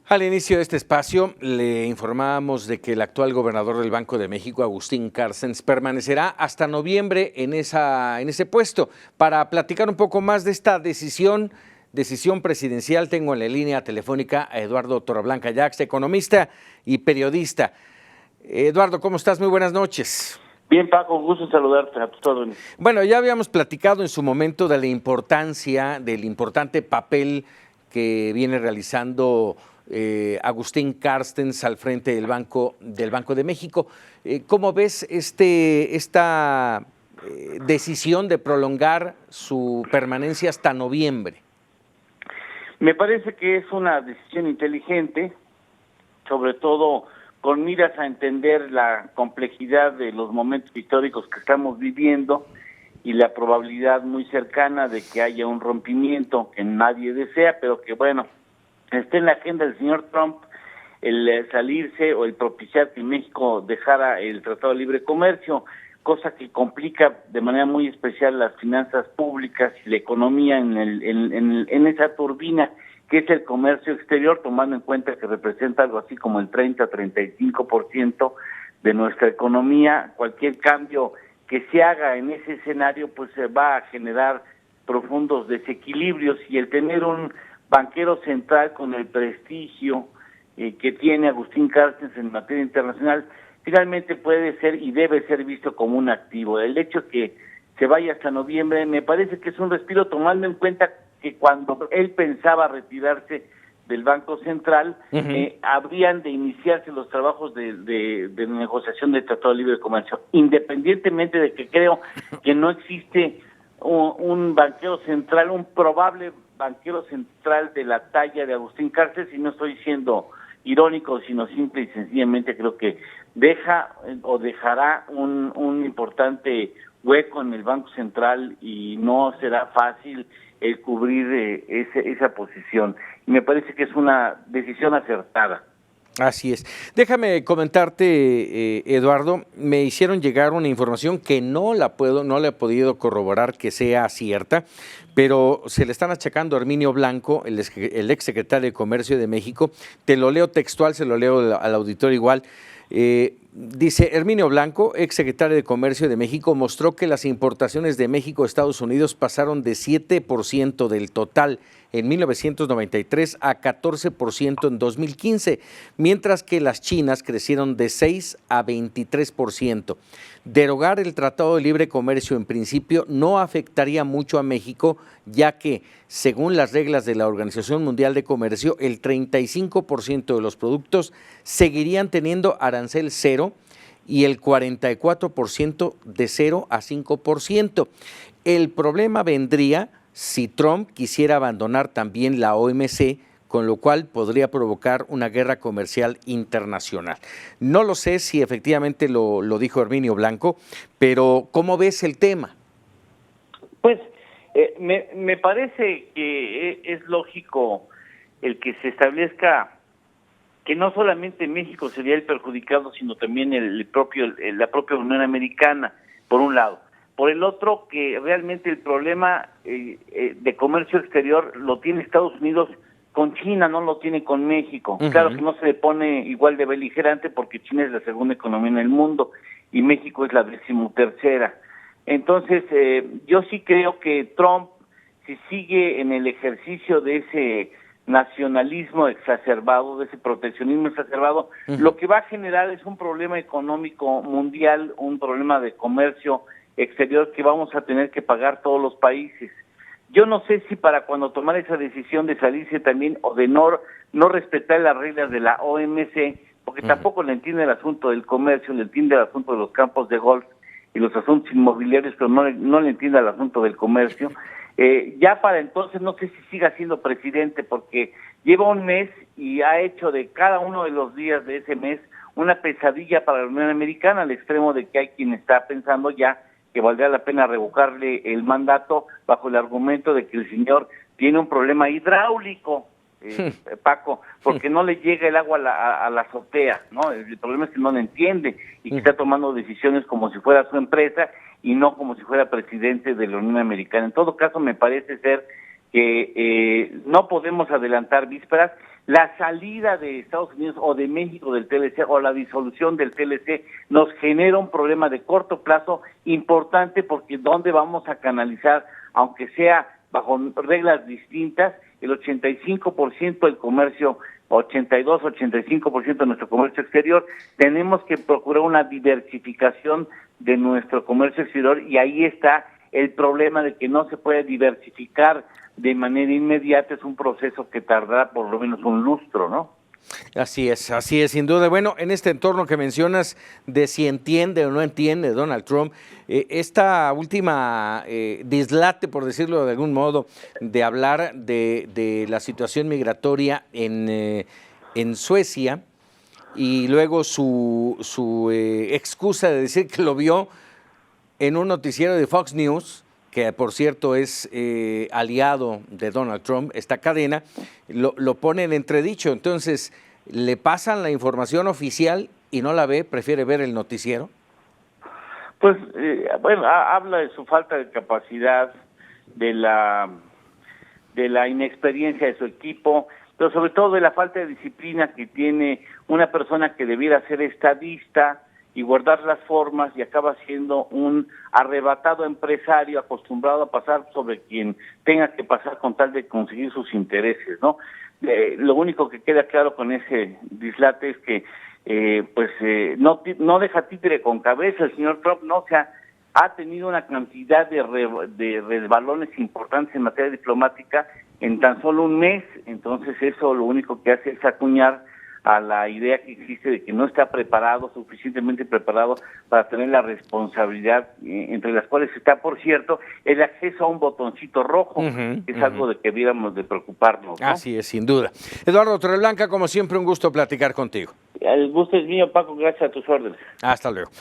Al inicio de este espacio le informábamos de que el actual gobernador del Banco de México, Agustín Carstens, permanecerá hasta noviembre en ese puesto. Para platicar un poco más de esta decisión presidencial, tengo en la línea telefónica a Eduardo Torreblanca Yax, economista y periodista. Eduardo, ¿cómo estás? Muy buenas noches. Bien, Paco, gusto saludarte a todos. Bueno, ya habíamos platicado en su momento de la importancia, del importante papel que viene realizando Agustín Carstens al frente del Banco de México. ¿Cómo ves esta decisión de prolongar su permanencia hasta noviembre? Me parece que es una decisión inteligente, sobre todo con miras a entender la complejidad de los momentos históricos que estamos viviendo y la probabilidad muy cercana de que haya un rompimiento que nadie desea, pero que bueno, está en la agenda del señor Trump el salirse o el propiciar que México dejara el Tratado de Libre Comercio, cosa que complica de manera muy especial las finanzas públicas y la economía en esa turbina que es el comercio exterior, tomando en cuenta que representa algo así como el 30-35% de nuestra economía. Cualquier cambio que se haga en ese escenario pues va a generar profundos desequilibrios, y el tener un banquero central con el prestigio que tiene Agustín Carstens en materia internacional finalmente puede ser y debe ser visto como un activo. El hecho que se vaya hasta noviembre me parece que es un respiro, tomando en cuenta que cuando él pensaba retirarse del Banco Central, habrían de iniciarse los trabajos de negociación del Tratado de Libre Comercio, independientemente de que creo que no existe un banquero central, un probable banquero central de la talla de Agustín Carstens, y no estoy siendo irónico, sino simple y sencillamente creo que dejará un importante hueco en el Banco Central y no será fácil el cubrir esa posición. Y me parece que es una decisión acertada. Así es. Déjame comentarte, Eduardo, me hicieron llegar una información que no la he podido corroborar que sea cierta, pero se le están achacando a Herminio Blanco, el exsecretario de Comercio de México. Te lo leo textual, se lo leo al auditorio igual. Dice: Herminio Blanco, exsecretario de Comercio de México, mostró que las importaciones de México a Estados Unidos pasaron de 7% del total en 1993 a 14% en 2015, mientras que las chinas crecieron de 6 a 23%. Derogar el Tratado de Libre Comercio en principio no afectaría mucho a México, ya que, según las reglas de la Organización Mundial de Comercio, el 35% de los productos seguirían teniendo arancel cero y el 44% de 0 a 5%. El problema vendría si Trump quisiera abandonar también la OMC, con lo cual podría provocar una guerra comercial internacional. No lo sé si efectivamente lo dijo Herminio Blanco, pero ¿cómo ves el tema? Pues me parece que es lógico el que se establezca que no solamente México sería el perjudicado, sino también la propia Unión Americana, por un lado. Por el otro, que realmente el problema de comercio exterior lo tiene Estados Unidos con China, no lo tiene con México. Claro que no se le pone igual de beligerante porque China es la segunda economía en el mundo y México es la 13ª. Entonces, yo sí creo que Trump, si sigue en el ejercicio de ese nacionalismo exacerbado, de ese proteccionismo exacerbado, lo que va a generar es un problema económico mundial, un problema de comercio exterior que vamos a tener que pagar todos los países. Yo no sé si para cuando tomar esa decisión de salirse también o de no respetar las reglas de la OMC, porque tampoco le entiende el asunto del comercio, le entiende el asunto de los campos de golf y los asuntos inmobiliarios, pero no le entiende el asunto del comercio. Ya para entonces no sé si siga siendo presidente, porque lleva un mes y ha hecho de cada uno de los días de ese mes una pesadilla para la Unión Americana, al extremo de que hay quien está pensando ya que valdría la pena revocarle el mandato bajo el argumento de que el señor tiene un problema hidráulico, Paco, porque no le llega el agua a la azotea, ¿no? El problema es que no le entiende y que está tomando decisiones como si fuera su empresa y no como si fuera presidente de la Unión Americana. En todo caso, me parece ser que no podemos adelantar vísperas. la salida de Estados Unidos o de México del TLC o la disolución del TLC nos genera un problema de corto plazo importante, porque ¿dónde vamos a canalizar, aunque sea bajo reglas distintas, el 85% del comercio, 85% de nuestro comercio exterior? Tenemos que procurar una diversificación de nuestro comercio exterior, y ahí está el problema de que no se puede diversificar de manera inmediata. Es un proceso que tardará por lo menos un lustro, ¿no? Así es, sin duda. Bueno, en este entorno que mencionas de si entiende o no entiende Donald Trump, esta última dislate, por decirlo de algún modo, de hablar de la situación migratoria en Suecia, y luego su excusa de decir que lo vio en un noticiero de Fox News, que por cierto es aliado de Donald Trump, esta cadena, lo pone en entredicho. Entonces, ¿le pasan la información oficial y no la ve, prefiere ver el noticiero? Pues, bueno, habla de su falta de capacidad, de la inexperiencia de su equipo, pero sobre todo de la falta de disciplina que tiene una persona que debiera ser estadista y guardar las formas, y acaba siendo un arrebatado empresario acostumbrado a pasar sobre quien tenga que pasar con tal de conseguir sus intereses, ¿no? Lo único que queda claro con ese dislate es que no deja títere con cabeza el señor Trump, ¿no? O sea, ha tenido una cantidad de resbalones importantes en materia diplomática en tan solo un mes. Entonces eso lo único que hace es acuñar a la idea que existe de que no está preparado, suficientemente preparado para tener la responsabilidad, entre las cuales está, por cierto, el acceso a un botoncito rojo, que es algo de que debiéramos de preocuparnos, ¿no? Así es, sin duda. Eduardo Torreblanca, como siempre, un gusto platicar contigo. El gusto es mío, Paco, gracias a tus órdenes. Hasta luego.